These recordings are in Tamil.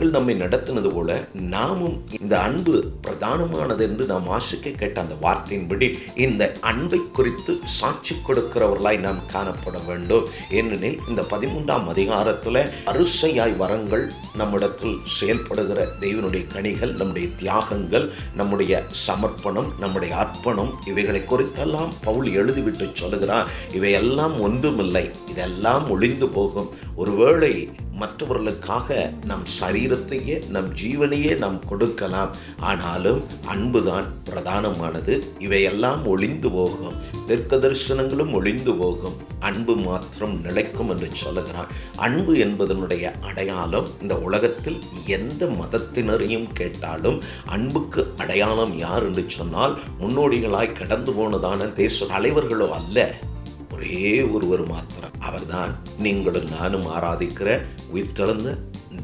பிதாக்கள் நம்மை நடத்தினது போல நாமும் இந்த அன்பு பிரதானமானது என்று நாம் வாசிக்க கேட்ட அந்த வார்த்தையின்படி இந்த அன்பை குறித்து சாட்சி கொடுக்கிறவர்களாய் நாம் காணப்பட வேண்டும். ஏனெனில் இந்த 13ஆம் அதிகாரத்தில் அரிசையாய் வரங்கள் நம்மிடத்தில் செயல்படுகிற தெய்வனுடைய கனிகள், நம்முடைய தியாகங்கள், நம்முடைய சமர்ப்பணம், நம்முடைய அர்ப்பணம், இவைகளை குறித்தெல்லாம் பவுல் எழுதிவிட்டு சொல்லுகிறார், இவையெல்லாம் ஒன்றுமில்லை, இதெல்லாம் ஒளிந்து போகும். ஒருவேளை மற்றவர்களுக்காக நம் சரீரத்தையே நம் ஜீவனையே நாம் கொடுக்கலாம், ஆனாலும் அன்புதான் பிரதானமானது. இவையெல்லாம் ஒளிந்து போகும், தீர்க்க தரிசனங்களும் ஒளிந்து போகும், அன்பு மாத்திரம் நிலைக்கும் என்று சொல்லுகிறான். அன்பு என்பதனுடைய அடையாளம் இந்த உலகத்தில் எந்த மதத்தினரையும் கேட்டாலும் அன்புக்கு அடையாளம் யார் என்று சொன்னால் முன்னோடிகளாய் கடந்து போனதான தேச தலைவர்களோ அல்ல, ஒரே ஒருவர் மாத்திரம். அவர்தான் நீங்களும் நானும் ஆராதிக்கிற உயிர்த்தெழுந்த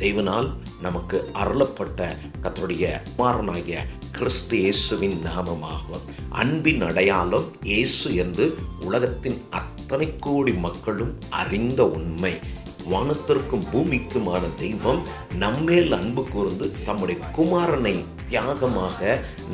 தெய்வனால் நமக்கு அருளப்பட்ட கர்த்தருடைய குமாரனாகிய கிறிஸ்து இயேசுவின் நாமமாகும். அன்பின் அடையாளம் இயேசு என்று உலகத்தின் அத்தனை கோடி மக்களும் அறிந்த உண்மை. வானத்திற்கும் பூமிக்குமான தெய்வம் நம்மேல் அன்பு கூர்ந்து தம்முடைய குமாரனை தியாகமாக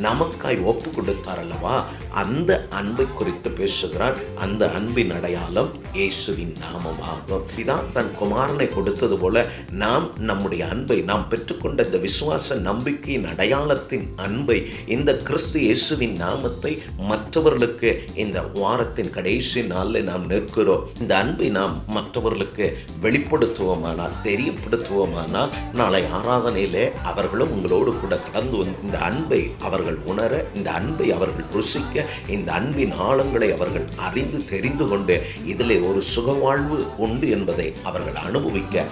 நமக்காய் ஒப்பு கொடுத்தார் அல்லவா, அந்த அன்பை குறித்து பேசுகிறார். அந்த அன்பின் அடையாளம் இயேசுவின் நாமமாகும். இதான் தன் குமாரனை கொடுத்தது போல நாம் நம்முடைய அன்பை, நாம் பெற்றுக்கொண்ட இந்த விசுவாச நம்பிக்கையின் அடையாளத்தின் அன்பை, இந்த கிறிஸ்து இயேசுவின் நாமத்தை மற்றவர்களுக்கு இந்த வாரத்தின் கடைசி நாளில் நாம் நிற்கிறோம். இந்த அன்பை நாம் மற்றவர்களுக்கு வெளிப்படுத்துவோமானால், தெரியப்படுத்துவோமானால், நாளை ஆராதனையிலே அவர்களும் உங்களோடு கூட கடந்து இந்த அன்பை அவர்கள் உணர, இந்த அன்பை அவர்கள் ருசிக்க, இந்த அன்பின் ஆழங்களை அவர்கள் அறிந்து தெரிந்து கொண்டு இதிலே ஒரு சுகவாழ்வு உண்டு என்பதை அவர்கள் அனுபவிக்க